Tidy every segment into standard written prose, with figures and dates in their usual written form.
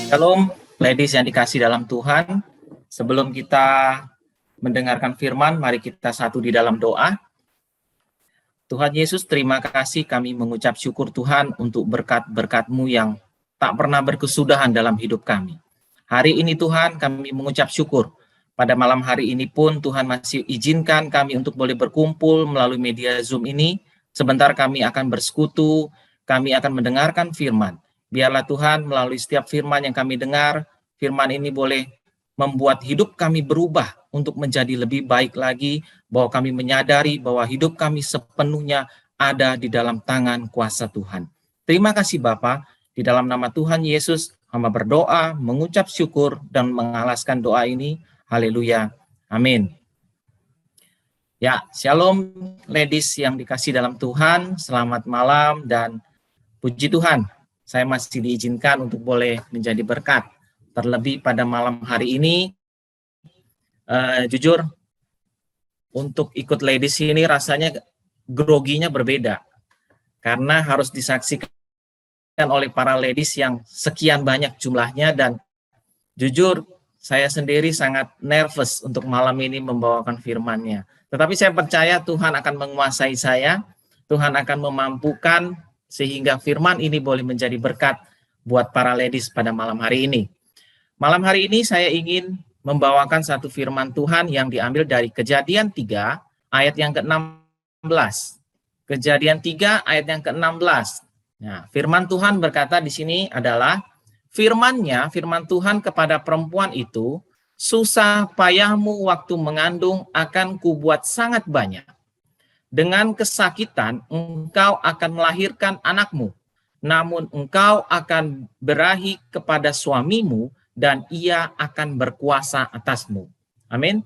Shalom, ladies yang dikasih dalam Tuhan. Sebelum kita mendengarkan firman, mari kita satu di dalam doa. Tuhan Yesus, terima kasih kami mengucap syukur Tuhan untuk berkat-berkat-Mu yang tak pernah berkesudahan dalam hidup kami. Hari ini Tuhan kami mengucap syukur. Pada malam hari ini pun Tuhan masih izinkan kami untuk boleh berkumpul melalui media Zoom ini. Sebentar kami akan bersekutu, kami akan mendengarkan firman. Biarlah Tuhan melalui setiap firman yang kami dengar, firman ini boleh membuat hidup kami berubah untuk menjadi lebih baik lagi, bahwa kami menyadari bahwa hidup kami sepenuhnya ada di dalam tangan kuasa Tuhan. Terima kasih Bapa, di dalam nama Tuhan Yesus, hamba berdoa, mengucap syukur, dan mengalaskan doa ini. Haleluya. Amin. Ya, shalom ladies yang dikasih dalam Tuhan, selamat malam dan puji Tuhan. Saya masih diizinkan untuk boleh menjadi berkat. Terlebih pada malam hari ini, jujur, untuk ikut ladies ini rasanya groginya berbeda. Karena harus disaksikan oleh para ladies yang sekian banyak jumlahnya, dan jujur, saya sendiri sangat nervous untuk malam ini membawakan firman-Nya. Tetapi saya percaya Tuhan akan menguasai saya, Tuhan akan memampukan sehingga firman ini boleh menjadi berkat buat para ladies pada malam hari ini. Malam hari ini saya ingin membawakan satu firman Tuhan yang diambil dari Kejadian 3 ayat yang ke-16. Kejadian 3 ayat yang ke-16. Nah, firman Tuhan berkata di sini adalah firman Tuhan kepada perempuan itu, susah payahmu waktu mengandung akan kubuat sangat banyak. Dengan kesakitan engkau akan melahirkan anakmu, namun engkau akan berahi kepada suamimu dan ia akan berkuasa atasmu. Amin.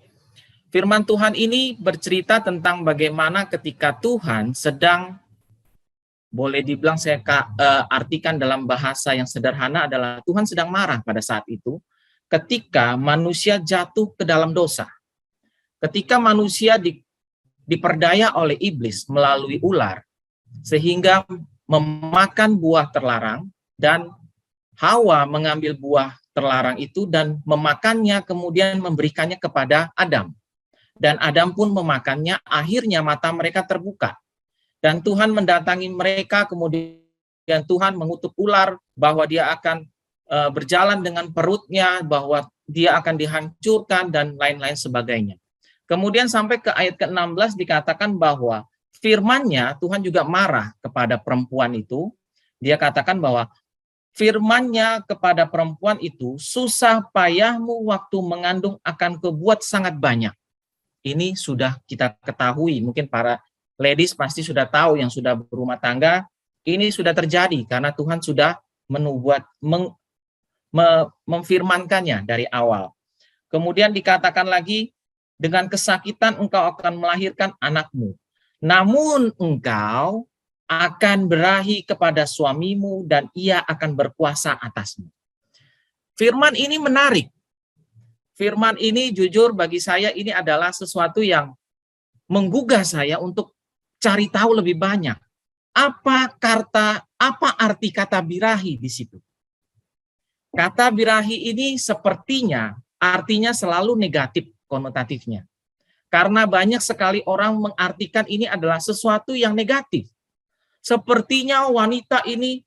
Firman Tuhan ini bercerita tentang bagaimana ketika Tuhan sedang, boleh dibilang saya artikan dalam bahasa yang sederhana adalah Tuhan sedang marah pada saat itu ketika manusia jatuh ke dalam dosa. Ketika manusia diperdaya oleh iblis melalui ular sehingga memakan buah terlarang, dan Hawa mengambil buah terlarang itu dan memakannya, kemudian memberikannya kepada Adam. Dan Adam pun memakannya, akhirnya mata mereka terbuka. Dan Tuhan mendatangi mereka, kemudian Tuhan mengutuk ular bahwa dia akan berjalan dengan perutnya, bahwa dia akan dihancurkan, dan lain-lain sebagainya. Kemudian sampai ke ayat ke-16 dikatakan bahwa firman-Nya, Tuhan juga marah kepada perempuan itu. Dia katakan bahwa firman-Nya kepada perempuan itu, susah payahmu waktu mengandung akan kebuat sangat banyak. Ini sudah kita ketahui, mungkin para ladies pasti sudah tahu yang sudah berumah tangga, ini sudah terjadi karena Tuhan sudah memfirmankannya dari awal. Kemudian dikatakan lagi, dengan kesakitan engkau akan melahirkan anakmu, namun engkau akan berahi kepada suamimu dan ia akan berkuasa atasmu. Firman ini menarik. Firman ini jujur bagi saya ini adalah sesuatu yang menggugah saya untuk cari tahu lebih banyak. Apa arti kata birahi di situ? Kata birahi ini sepertinya artinya selalu negatif konotatifnya. Karena banyak sekali orang mengartikan ini adalah sesuatu yang negatif. Sepertinya wanita ini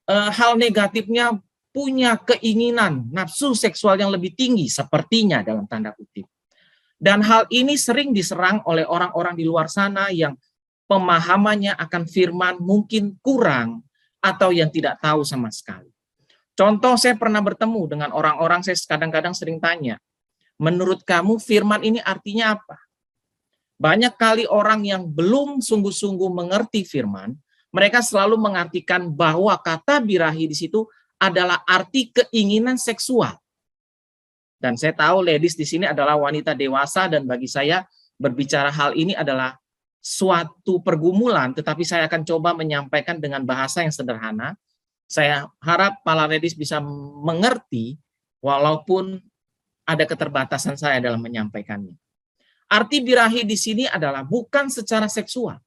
hal negatifnya punya keinginan nafsu seksual yang lebih tinggi, sepertinya dalam tanda kutip. Dan hal ini sering diserang oleh orang-orang di luar sana yang pemahamannya akan firman mungkin kurang atau yang tidak tahu sama sekali. Contoh, saya pernah bertemu dengan orang-orang, saya kadang-kadang sering tanya, menurut kamu firman ini artinya apa? Banyak kali orang yang belum sungguh-sungguh mengerti firman, mereka selalu mengartikan bahwa kata birahi di situ adalah arti keinginan seksual. Dan saya tahu ladies di sini adalah wanita dewasa, dan bagi saya berbicara hal ini adalah suatu pergumulan, tetapi saya akan coba menyampaikan dengan bahasa yang sederhana. Saya harap para ladies bisa mengerti walaupun ada keterbatasan saya dalam menyampaikannya. Arti birahi di sini adalah bukan secara seksual,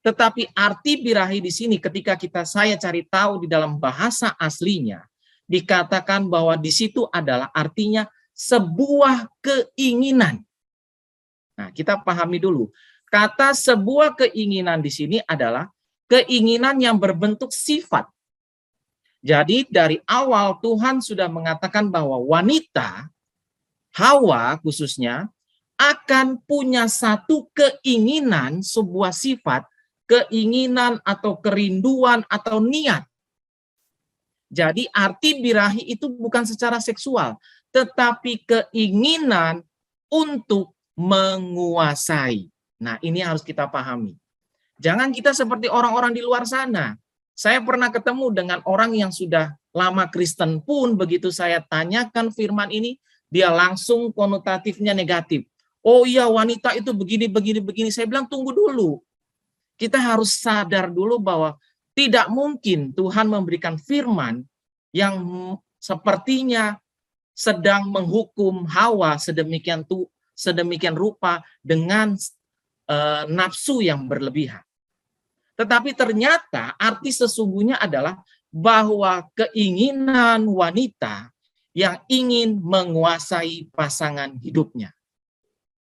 tetapi arti birahi di sini ketika saya cari tahu di dalam bahasa aslinya, dikatakan bahwa di situ adalah artinya sebuah keinginan. Nah, kita pahami dulu. Kata sebuah keinginan di sini adalah keinginan yang berbentuk sifat. Jadi dari awal Tuhan sudah mengatakan bahwa wanita, Hawa khususnya, akan punya satu keinginan, sebuah sifat, keinginan atau kerinduan atau niat. Jadi arti birahi itu bukan secara seksual, tetapi keinginan untuk menguasai. Nah, ini harus kita pahami. Jangan kita seperti orang-orang di luar sana. Saya pernah ketemu dengan orang yang sudah lama Kristen pun, begitu saya tanyakan firman ini, dia langsung konotatifnya negatif. Oh iya, wanita itu begini, begini, begini. Saya bilang tunggu dulu. Kita harus sadar dulu bahwa tidak mungkin Tuhan memberikan firman yang sepertinya sedang menghukum Hawa sedemikian rupa dengan nafsu yang berlebihan. Tetapi ternyata arti sesungguhnya adalah bahwa keinginan wanita yang ingin menguasai pasangan hidupnya.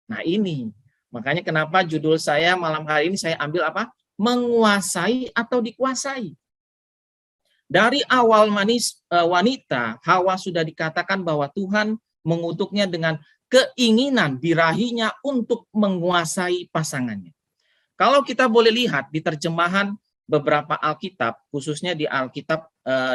Nah ini, makanya kenapa judul saya malam hari ini saya ambil apa? Menguasai atau dikuasai. Dari awal wanita, Hawa sudah dikatakan bahwa Tuhan mengutuknya dengan keinginan birahinya untuk menguasai pasangannya. Kalau kita boleh lihat di terjemahan beberapa Alkitab, khususnya di Alkitab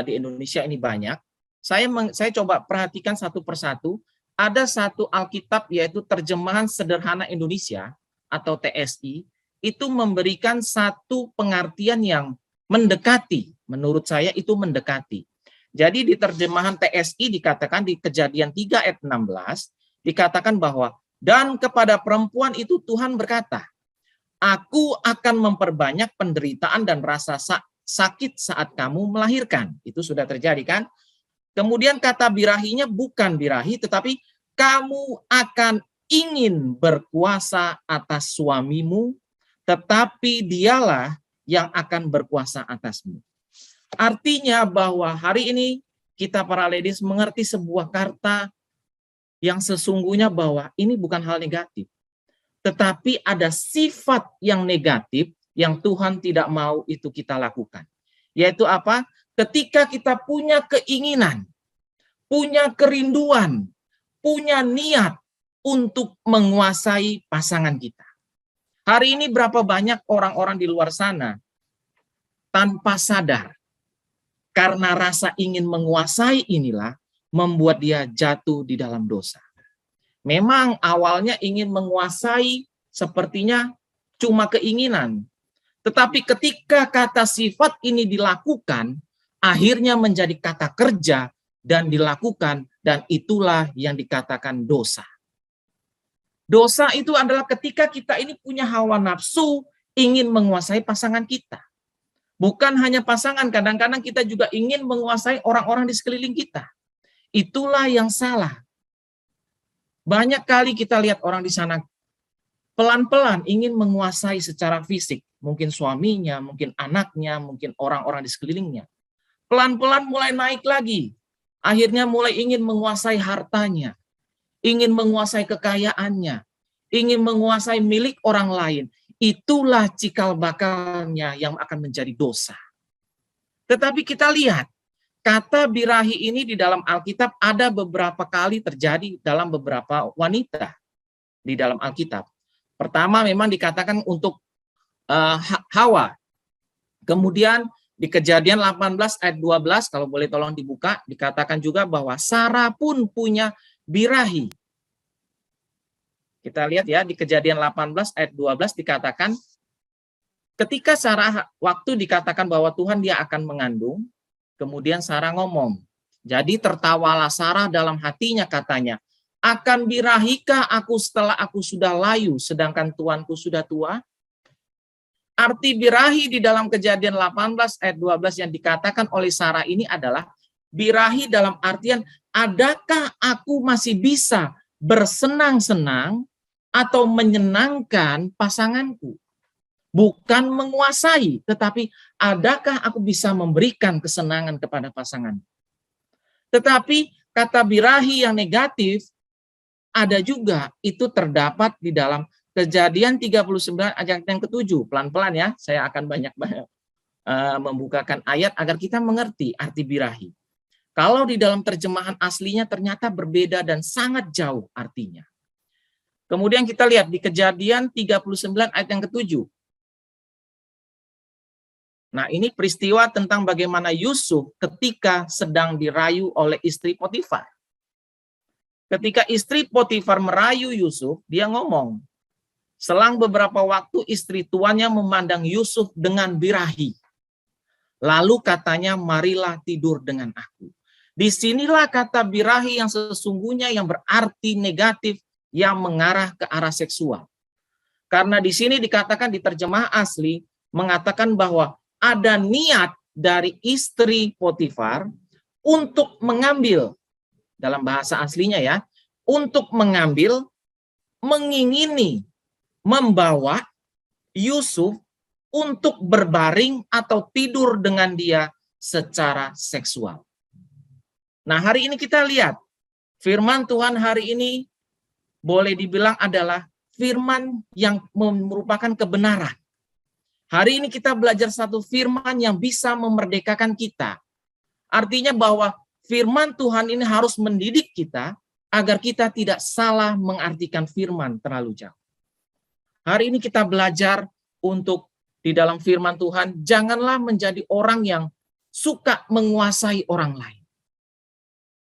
di Indonesia ini banyak, saya coba perhatikan satu persatu. Ada satu Alkitab yaitu terjemahan sederhana Indonesia atau TSI, itu memberikan satu pengertian yang mendekati, menurut saya itu mendekati. Jadi di terjemahan TSI dikatakan di Kejadian 3 ayat 16, dikatakan bahwa dan kepada perempuan itu Tuhan berkata, aku akan memperbanyak penderitaan dan rasa sakit saat kamu melahirkan. Itu sudah terjadi kan? Kemudian kata birahinya bukan birahi, tetapi kamu akan ingin berkuasa atas suamimu, tetapi dialah yang akan berkuasa atasmu. Artinya bahwa hari ini kita para ladies mengerti sebuah kata yang sesungguhnya bahwa ini bukan hal negatif. Tetapi ada sifat yang negatif yang Tuhan tidak mau itu kita lakukan. Yaitu apa? Ketika kita punya keinginan, punya kerinduan, punya niat untuk menguasai pasangan kita. Hari ini berapa banyak orang-orang di luar sana tanpa sadar karena rasa ingin menguasai inilah membuat dia jatuh di dalam dosa. Memang awalnya ingin menguasai sepertinya cuma keinginan. Tetapi ketika kata sifat ini dilakukan, akhirnya menjadi kata kerja dan dilakukan, dan itulah yang dikatakan dosa. Dosa itu adalah ketika kita ini punya hawa nafsu, ingin menguasai pasangan kita. Bukan hanya pasangan, kadang-kadang kita juga ingin menguasai orang-orang di sekeliling kita. Itulah yang salah. Banyak kali kita lihat orang di sana pelan-pelan ingin menguasai secara fisik, mungkin suaminya, mungkin anaknya, mungkin orang-orang di sekelilingnya. Pelan-pelan mulai naik lagi. Akhirnya mulai ingin menguasai hartanya, ingin menguasai kekayaannya, ingin menguasai milik orang lain. Itulah cikal bakalnya yang akan menjadi dosa. Tetapi kita lihat, kata birahi ini di dalam Alkitab ada beberapa kali terjadi dalam beberapa wanita di dalam Alkitab. Pertama memang dikatakan untuk Hawa. Kemudian di Kejadian 18 ayat 12, kalau boleh tolong dibuka, dikatakan juga bahwa Sarah pun punya birahi. Kita lihat ya, di Kejadian 18 ayat 12 dikatakan, ketika Sarah, waktu dikatakan bahwa Tuhan dia akan mengandung, kemudian Sarah ngomong, jadi tertawalah Sarah dalam hatinya katanya, akan birahikah aku setelah aku sudah layu, sedangkan tuanku sudah tua? Arti birahi di dalam Kejadian 18 ayat 12 yang dikatakan oleh Sarah ini adalah birahi dalam artian, adakah aku masih bisa bersenang-senang atau menyenangkan pasanganku? Bukan menguasai, tetapi adakah aku bisa memberikan kesenangan kepada pasangan? Tetapi kata birahi yang negatif ada juga, itu terdapat di dalam Kejadian 39 ayat yang ke-7. Pelan-pelan ya, saya akan banyak-banyak membukakan ayat agar kita mengerti arti birahi. Kalau di dalam terjemahan aslinya ternyata berbeda dan sangat jauh artinya. Kemudian kita lihat di Kejadian 39 ayat yang ke-7. Nah, ini peristiwa tentang bagaimana Yusuf ketika sedang dirayu oleh istri Potifar. Ketika istri Potifar merayu Yusuf, dia ngomong, selang beberapa waktu istri tuannya memandang Yusuf dengan birahi. Lalu katanya, marilah tidur dengan aku. Disinilah kata birahi yang sesungguhnya yang berarti negatif yang mengarah ke arah seksual. Karena di sini dikatakan di terjemah asli, mengatakan bahwa ada niat dari istri Potifar untuk mengambil, dalam bahasa aslinya ya, untuk mengambil, mengingini, membawa Yusuf untuk berbaring atau tidur dengan dia secara seksual. Nah, hari ini kita lihat firman Tuhan hari ini boleh dibilang adalah firman yang merupakan kebenaran. Hari ini kita belajar satu firman yang bisa memerdekakan kita. Artinya bahwa firman Tuhan ini harus mendidik kita agar kita tidak salah mengartikan firman terlalu jauh. Hari ini kita belajar untuk di dalam firman Tuhan, janganlah menjadi orang yang suka menguasai orang lain.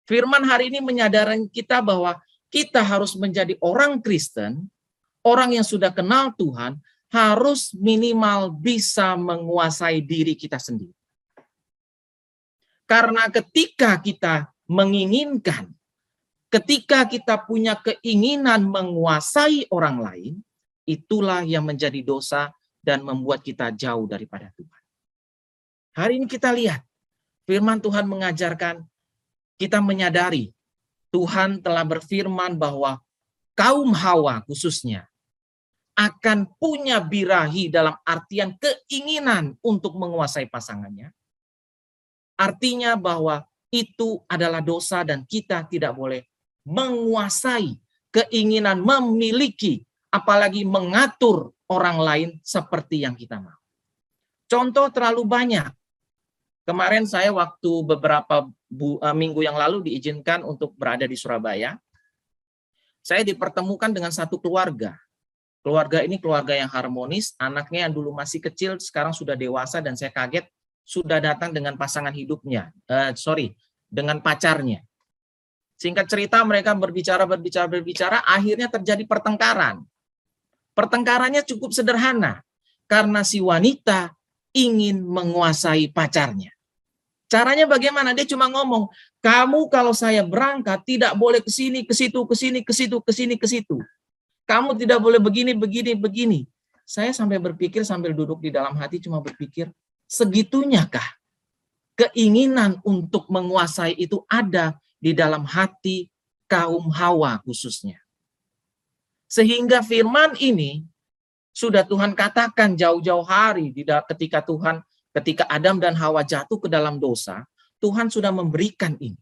Firman hari ini menyadarkan kita bahwa kita harus menjadi orang Kristen, orang yang sudah kenal Tuhan, harus minimal bisa menguasai diri kita sendiri. Karena ketika kita menginginkan, ketika kita punya keinginan menguasai orang lain, itulah yang menjadi dosa dan membuat kita jauh daripada Tuhan. Hari ini kita lihat, firman Tuhan mengajarkan, kita menyadari Tuhan telah berfirman bahwa kaum Hawa khususnya akan punya birahi dalam artian keinginan untuk menguasai pasangannya. Artinya bahwa itu adalah dosa dan kita tidak boleh menguasai keinginan memiliki, apalagi mengatur orang lain seperti yang kita mau. Contoh terlalu banyak. Kemarin saya waktu beberapa minggu yang lalu diizinkan untuk berada di Surabaya. Saya dipertemukan dengan satu keluarga. Keluarga ini keluarga yang harmonis, anaknya yang dulu masih kecil sekarang sudah dewasa dan saya kaget sudah datang dengan pasangan hidupnya, dengan pacarnya. Singkat cerita mereka berbicara, akhirnya terjadi pertengkaran. Pertengkarannya cukup sederhana, karena si wanita ingin menguasai pacarnya. Caranya bagaimana? Dia cuma ngomong, kamu kalau saya berangkat tidak boleh ke sini, ke situ, ke sini, ke situ, ke sini, ke situ. Kamu tidak boleh begini, begini, begini. Saya sampai berpikir, sambil duduk di dalam hati cuma berpikir, segitunyakah keinginan untuk menguasai itu ada di dalam hati kaum Hawa khususnya. Sehingga firman ini sudah Tuhan katakan jauh-jauh hari ketika Adam dan Hawa jatuh ke dalam dosa, Tuhan sudah memberikan ini.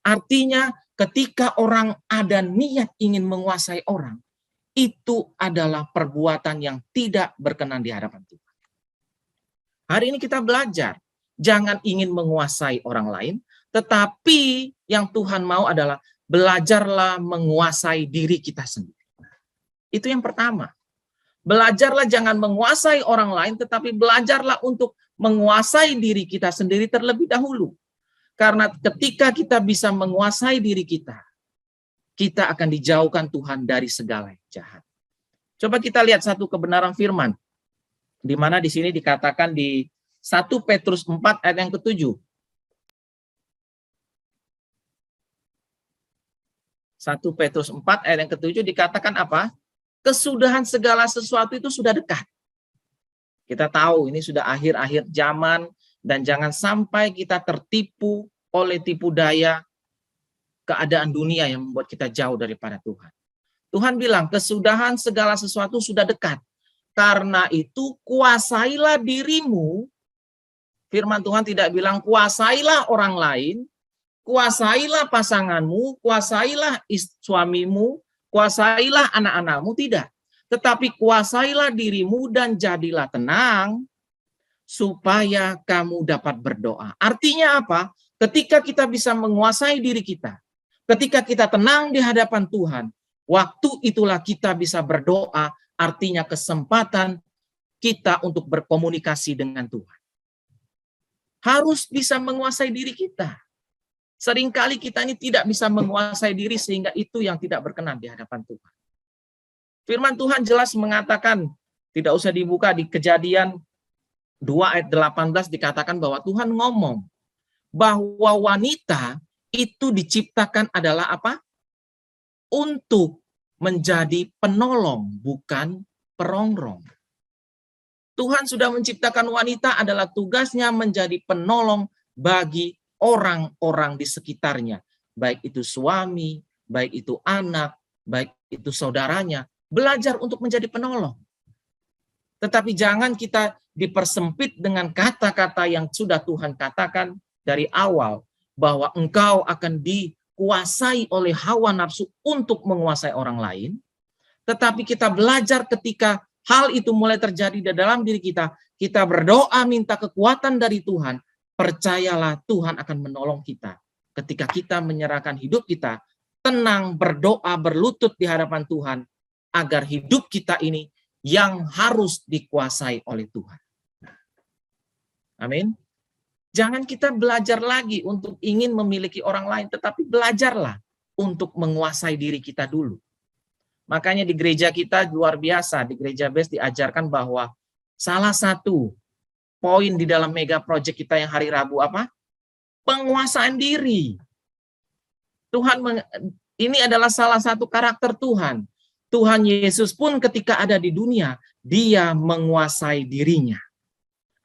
Artinya ketika orang ada niat ingin menguasai orang, itu adalah perbuatan yang tidak berkenan di hadapan Tuhan. Hari ini kita belajar, jangan ingin menguasai orang lain, tetapi yang Tuhan mau adalah belajarlah menguasai diri kita sendiri. Itu yang pertama. Belajarlah jangan menguasai orang lain, tetapi belajarlah untuk menguasai diri kita sendiri terlebih dahulu. Karena ketika kita bisa menguasai diri kita, kita akan dijauhkan Tuhan dari segala jahat. Coba kita lihat satu kebenaran firman, di mana di sini dikatakan di 1 Petrus 4 ayat yang ke-7. 1 Petrus 4 ayat yang ke-7 dikatakan apa? Kesudahan segala sesuatu itu sudah dekat. Kita tahu ini sudah akhir-akhir zaman dan jangan sampai kita tertipu oleh tipu daya keadaan dunia yang membuat kita jauh daripada Tuhan. Tuhan bilang kesudahan segala sesuatu sudah dekat. Karena itu kuasailah dirimu. Firman Tuhan tidak bilang kuasailah orang lain, kuasailah pasanganmu, kuasailah suamimu, kuasailah anak-anakmu, tidak. Tetapi kuasailah dirimu dan jadilah tenang supaya kamu dapat berdoa. Artinya apa? Ketika kita bisa menguasai diri kita, ketika kita tenang di hadapan Tuhan, waktu itulah kita bisa berdoa, artinya kesempatan kita untuk berkomunikasi dengan Tuhan. Harus bisa menguasai diri kita. Seringkali kita ini tidak bisa menguasai diri sehingga itu yang tidak berkenan di hadapan Tuhan. Firman Tuhan jelas mengatakan, tidak usah dibuka di Kejadian 2 ayat 18 dikatakan bahwa Tuhan ngomong bahwa wanita itu diciptakan adalah apa? Untuk menjadi penolong, bukan perongrong. Tuhan sudah menciptakan wanita adalah tugasnya menjadi penolong bagi orang-orang di sekitarnya. Baik itu suami, baik itu anak, baik itu saudaranya. Belajar untuk menjadi penolong. Tetapi jangan kita dipersempit dengan kata-kata yang sudah Tuhan katakan dari awal. Bahwa engkau akan dikuasai oleh hawa nafsu untuk menguasai orang lain. Tetapi kita belajar ketika hal itu mulai terjadi di dalam diri kita, kita berdoa minta kekuatan dari Tuhan, percayalah Tuhan akan menolong kita. Ketika kita menyerahkan hidup kita, tenang, berdoa, berlutut di hadapan Tuhan, agar hidup kita ini yang harus dikuasai oleh Tuhan. Amin. Jangan kita belajar lagi untuk ingin memiliki orang lain, tetapi belajarlah untuk menguasai diri kita dulu. Makanya di gereja kita luar biasa, di gereja Best diajarkan bahwa salah satu poin di dalam mega project kita yang hari Rabu apa? Penguasaan diri. Tuhan, ini adalah salah satu karakter Tuhan. Tuhan Yesus pun ketika ada di dunia, dia menguasai dirinya.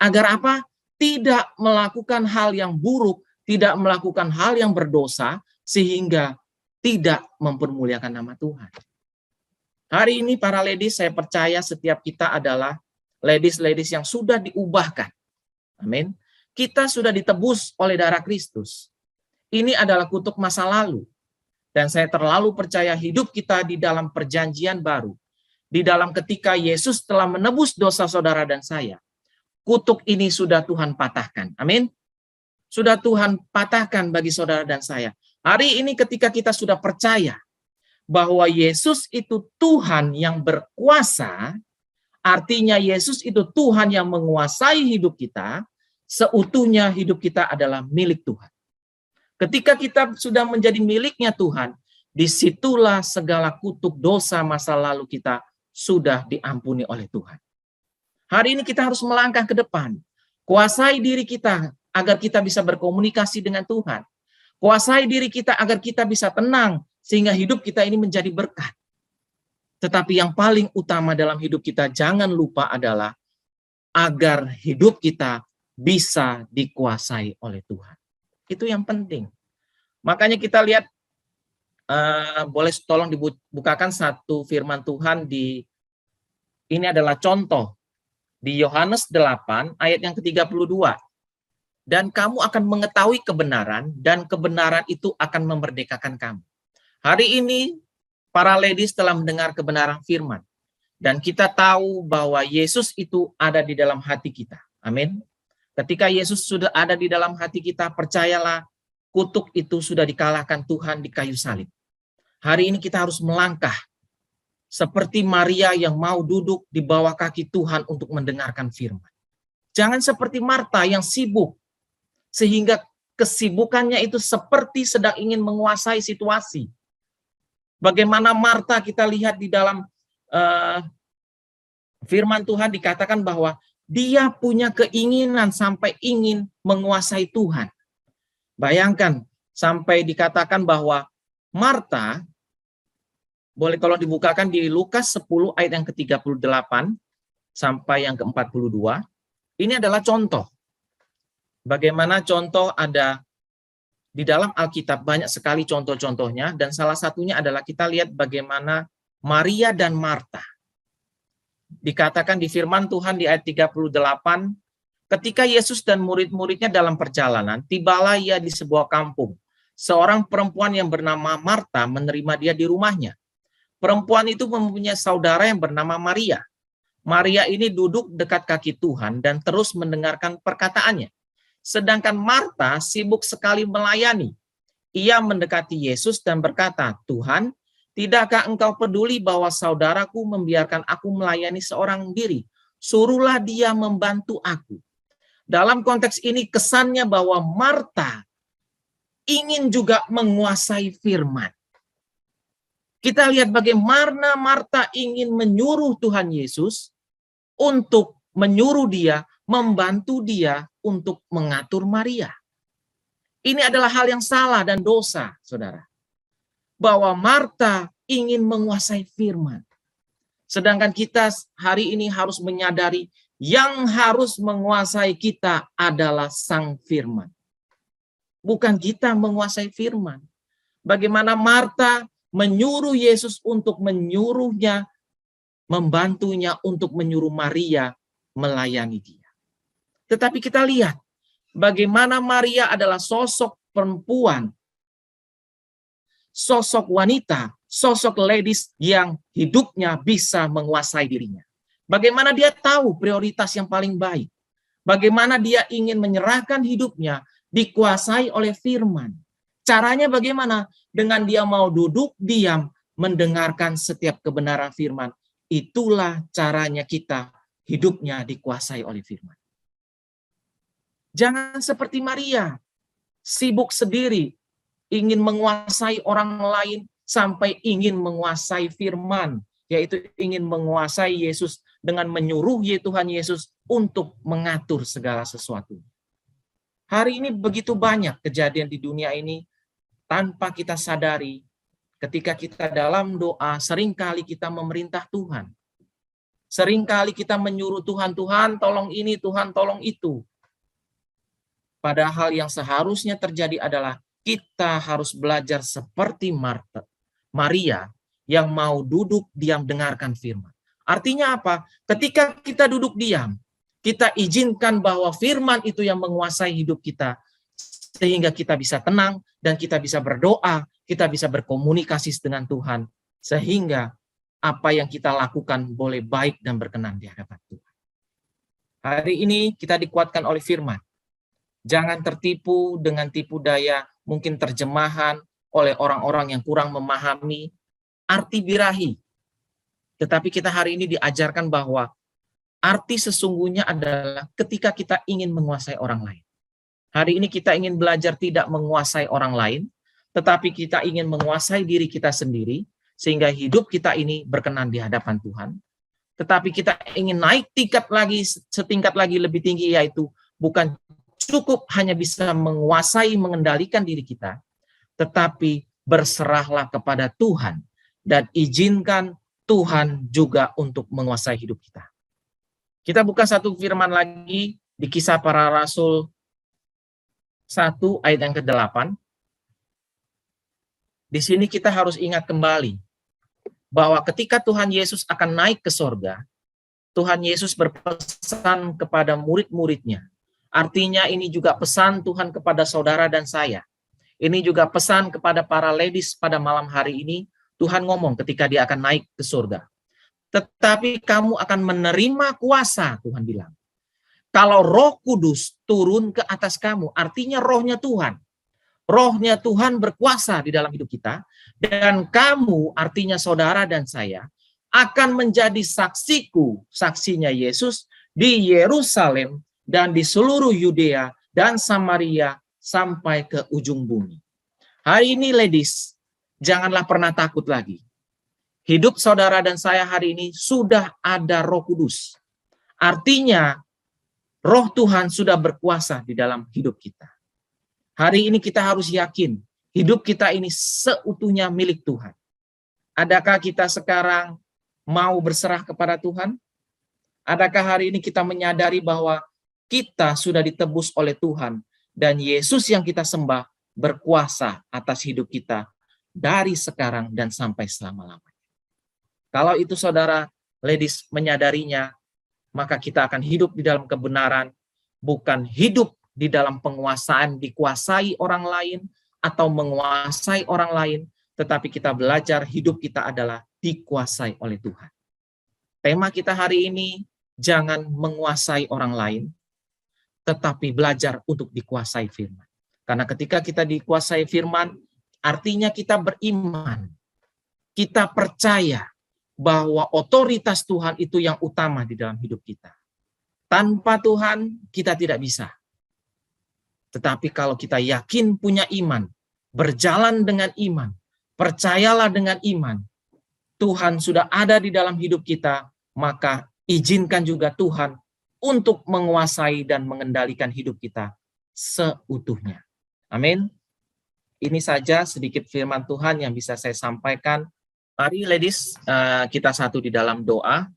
Agar apa? Tidak melakukan hal yang buruk, tidak melakukan hal yang berdosa, sehingga tidak mempermuliakan nama Tuhan. Hari ini para ladies, saya percaya setiap kita adalah ladies-ladies yang sudah diubahkan. Amin. Kita sudah ditebus oleh darah Kristus. Ini adalah kutuk masa lalu. Dan saya terlalu percaya hidup kita di dalam perjanjian baru. Di dalam ketika Yesus telah menebus dosa saudara dan saya. Kutuk ini sudah Tuhan patahkan. Amin. Sudah Tuhan patahkan bagi saudara dan saya. Hari ini ketika kita sudah percaya bahwa Yesus itu Tuhan yang berkuasa, artinya Yesus itu Tuhan yang menguasai hidup kita, seutuhnya hidup kita adalah milik Tuhan. Ketika kita sudah menjadi miliknya Tuhan, disitulah segala kutuk dosa masa lalu kita sudah diampuni oleh Tuhan. Hari ini kita harus melangkah ke depan. Kuasai diri kita agar kita bisa berkomunikasi dengan Tuhan. Kuasai diri kita agar kita bisa tenang, sehingga hidup kita ini menjadi berkat. Tetapi yang paling utama dalam hidup kita, jangan lupa adalah agar hidup kita bisa dikuasai oleh Tuhan. Itu yang penting. Makanya kita lihat, boleh tolong dibukakan satu firman Tuhan ini adalah contoh. Di Yohanes 8 ayat yang ke-32. Dan kamu akan mengetahui kebenaran, dan kebenaran itu akan memerdekakan kamu. Hari ini, para ladies telah mendengar kebenaran firman. Dan kita tahu bahwa Yesus itu ada di dalam hati kita. Amin. Ketika Yesus sudah ada di dalam hati kita, percayalah, kutuk itu sudah dikalahkan Tuhan di kayu salib. Hari ini kita harus melangkah seperti Maria yang mau duduk di bawah kaki Tuhan untuk mendengarkan firman. Jangan seperti Marta yang sibuk, sehingga kesibukannya itu seperti sedang ingin menguasai situasi. Bagaimana Marta kita lihat di dalam firman Tuhan dikatakan bahwa dia punya keinginan sampai ingin menguasai Tuhan. Bayangkan sampai dikatakan bahwa Marta, boleh tolong dibukakan di Lukas 10 ayat yang ke-38 sampai yang ke-42. Ini adalah contoh. Bagaimana contoh ada di dalam Alkitab, banyak sekali contoh-contohnya, dan salah satunya adalah kita lihat bagaimana Maria dan Marta. Dikatakan di firman Tuhan di ayat 38, ketika Yesus dan murid-muridnya dalam perjalanan, tibalah ia di sebuah kampung. seorang perempuan yang bernama Marta menerima dia di rumahnya. Perempuan itu mempunyai saudara yang bernama Maria. Maria ini duduk dekat kaki Tuhan dan terus mendengarkan perkataannya. Sedangkan Marta sibuk sekali melayani. Ia mendekati Yesus dan berkata, "Tuhan, tidakkah engkau peduli bahwa saudaraku membiarkan aku melayani seorang diri? Suruhlah dia membantu aku." Dalam konteks ini kesannya bahwa Marta ingin juga menguasai firman. Kita lihat bagaimana Marta ingin menyuruh Tuhan Yesus untuk menyuruh dia, membantu dia untuk mengatur Maria. Ini adalah hal yang salah dan dosa, saudara. Bahwa Marta ingin menguasai firman. Sedangkan kita hari ini harus menyadari yang harus menguasai kita adalah Sang Firman. Bukan kita menguasai firman. Bagaimana Marta menyuruh Yesus untuk menyuruhnya, membantunya untuk menyuruh Maria melayani dia. Tetapi kita lihat bagaimana Maria adalah sosok perempuan, sosok wanita, sosok ladies yang hidupnya bisa menguasai dirinya. Bagaimana dia tahu prioritas yang paling baik. Bagaimana dia ingin menyerahkan hidupnya dikuasai oleh firman. Caranya bagaimana? Dengan dia mau duduk diam, mendengarkan setiap kebenaran firman. Itulah caranya kita hidupnya dikuasai oleh firman. Jangan seperti Maria, sibuk sendiri, ingin menguasai orang lain sampai ingin menguasai firman, yaitu ingin menguasai Yesus dengan menyuruh Tuhan Yesus untuk mengatur segala sesuatu. Hari ini begitu banyak kejadian di dunia ini tanpa kita sadari. Ketika kita dalam doa, seringkali kita memerintah Tuhan. Seringkali kita menyuruh Tuhan, Tuhan tolong ini, Tuhan tolong itu. Padahal yang seharusnya terjadi adalah kita harus belajar seperti Maria yang mau duduk diam dengarkan firman. Artinya apa? Ketika kita duduk diam, kita izinkan bahwa firman itu yang menguasai hidup kita, sehingga kita bisa tenang dan kita bisa berdoa, kita bisa berkomunikasi dengan Tuhan, sehingga apa yang kita lakukan boleh baik dan berkenan di hadapan Tuhan. Hari ini kita dikuatkan oleh firman. Jangan tertipu dengan tipu daya, mungkin terjemahan oleh orang-orang yang kurang memahami arti birahi. Tetapi kita hari ini diajarkan bahwa arti sesungguhnya adalah ketika kita ingin menguasai orang lain. Hari ini kita ingin belajar tidak menguasai orang lain, tetapi kita ingin menguasai diri kita sendiri, sehingga hidup kita ini berkenan di hadapan Tuhan. Tetapi kita ingin naik setingkat lagi lebih tinggi, yaitu bukan cukup hanya bisa menguasai, mengendalikan diri kita, tetapi berserahlah kepada Tuhan dan izinkan Tuhan juga untuk menguasai hidup kita. Kita buka satu firman lagi di Kisah Para Rasul 1 ayat yang ke-8. Di sini kita harus ingat kembali bahwa ketika Tuhan Yesus akan naik ke sorga, Tuhan Yesus berpesan kepada murid-muridnya. Artinya ini juga pesan Tuhan kepada saudara dan saya. Ini juga pesan kepada para ladies pada malam hari ini. Tuhan ngomong ketika dia akan naik ke surga. Tetapi kamu akan menerima kuasa, Tuhan bilang. Kalau Roh Kudus turun ke atas kamu, artinya rohnya Tuhan. Rohnya Tuhan berkuasa di dalam hidup kita. Dan kamu, artinya saudara dan saya, akan menjadi saksiku, saksinya Yesus, di Yerusalem dan di seluruh Yudea dan Samaria sampai ke ujung bumi. Hari ini, ladies, janganlah pernah takut lagi. Hidup saudara dan saya hari ini sudah ada Roh Kudus. Artinya, Roh Tuhan sudah berkuasa di dalam hidup kita. Hari ini kita harus yakin, hidup kita ini seutuhnya milik Tuhan. Adakah kita sekarang mau berserah kepada Tuhan? Adakah hari ini kita menyadari bahwa kita sudah ditebus oleh Tuhan dan Yesus yang kita sembah berkuasa atas hidup kita dari sekarang dan sampai selama-lamanya. Kalau itu saudara, ladies, menyadarinya, maka kita akan hidup di dalam kebenaran, bukan hidup di dalam penguasaan, dikuasai orang lain, atau menguasai orang lain, tetapi kita belajar hidup kita adalah dikuasai oleh Tuhan. Tema kita hari ini, jangan menguasai orang lain, tetapi belajar untuk dikuasai firman. Karena ketika kita dikuasai firman, artinya kita beriman. Kita percaya bahwa otoritas Tuhan itu yang utama di dalam hidup kita. Tanpa Tuhan, kita tidak bisa. Tetapi kalau kita yakin punya iman, berjalan dengan iman, percayalah dengan iman, Tuhan sudah ada di dalam hidup kita, maka izinkan juga Tuhan untuk menguasai dan mengendalikan hidup kita seutuhnya. Amin. Ini saja sedikit firman Tuhan yang bisa saya sampaikan. Mari ladies, kita satu di dalam doa.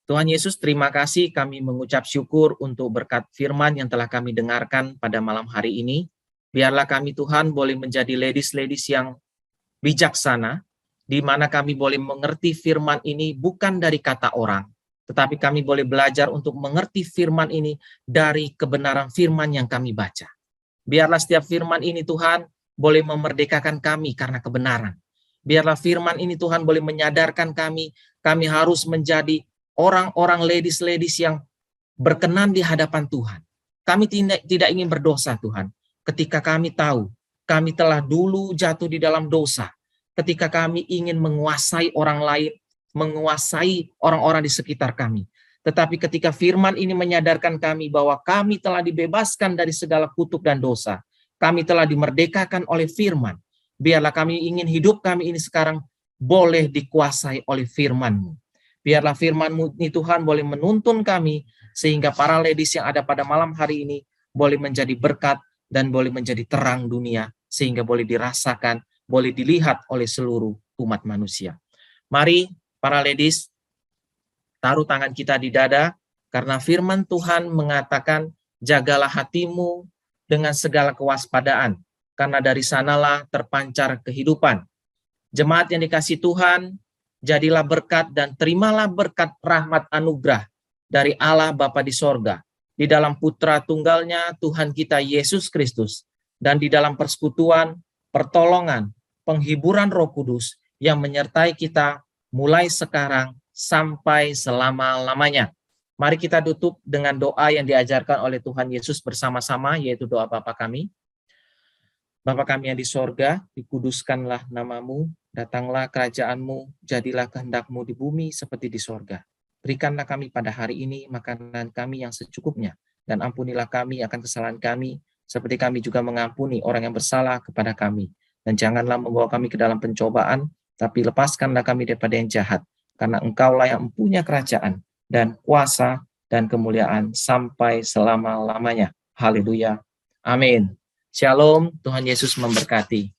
Tuhan Yesus, terima kasih, kami mengucap syukur untuk berkat firman yang telah kami dengarkan pada malam hari ini. Biarlah kami Tuhan boleh menjadi ladies-ladies yang bijaksana, di mana kami boleh mengerti firman ini bukan dari kata orang, tetapi kami boleh belajar untuk mengerti firman ini dari kebenaran firman yang kami baca. Biarlah setiap firman ini Tuhan boleh memerdekakan kami karena kebenaran. Biarlah firman ini Tuhan boleh menyadarkan kami harus menjadi orang-orang ladies-ladies yang berkenan di hadapan Tuhan. Kami tidak ingin berdosa Tuhan. Ketika kami tahu, kami telah dulu jatuh di dalam dosa. Ketika kami ingin menguasai orang lain, menguasai orang-orang di sekitar kami. Tetapi ketika firman ini menyadarkan kami bahwa kami telah dibebaskan dari segala kutuk dan dosa. Kami telah dimerdekakan oleh firman. Biarlah kami ingin hidup kami ini sekarang boleh dikuasai oleh firman-Mu. Biarlah firman-Mu ini Tuhan boleh menuntun kami, sehingga para ladies yang ada pada malam hari ini boleh menjadi berkat dan boleh menjadi terang dunia, sehingga boleh dirasakan, boleh dilihat oleh seluruh umat manusia. Mari para ladies, taruh tangan kita di dada, karena firman Tuhan mengatakan, jagalah hatimu dengan segala kewaspadaan, karena dari sanalah terpancar kehidupan. Jemaat yang dikasihi Tuhan, jadilah berkat dan terimalah berkat rahmat anugerah dari Allah Bapa di sorga, di dalam Putra Tunggalnya Tuhan kita Yesus Kristus, dan di dalam persekutuan, pertolongan, penghiburan Roh Kudus yang menyertai kita mulai sekarang sampai selama-lamanya. Mari kita tutup dengan doa yang diajarkan oleh Tuhan Yesus bersama-sama, yaitu doa Bapa kami. Bapa kami yang di sorga, dikuduskanlah namamu, datanglah kerajaan-Mu, jadilah kehendak-Mu di bumi seperti di sorga. Berikanlah kami pada hari ini makanan kami yang secukupnya, dan ampunilah kami akan kesalahan kami, seperti kami juga mengampuni orang yang bersalah kepada kami. Dan janganlah membawa kami ke dalam pencobaan, tapi lepaskanlah kami daripada yang jahat, karena Engkaulah yang mempunyai kerajaan, dan kuasa, dan kemuliaan sampai selama-lamanya. Haleluya. Amin. Shalom, Tuhan Yesus memberkati.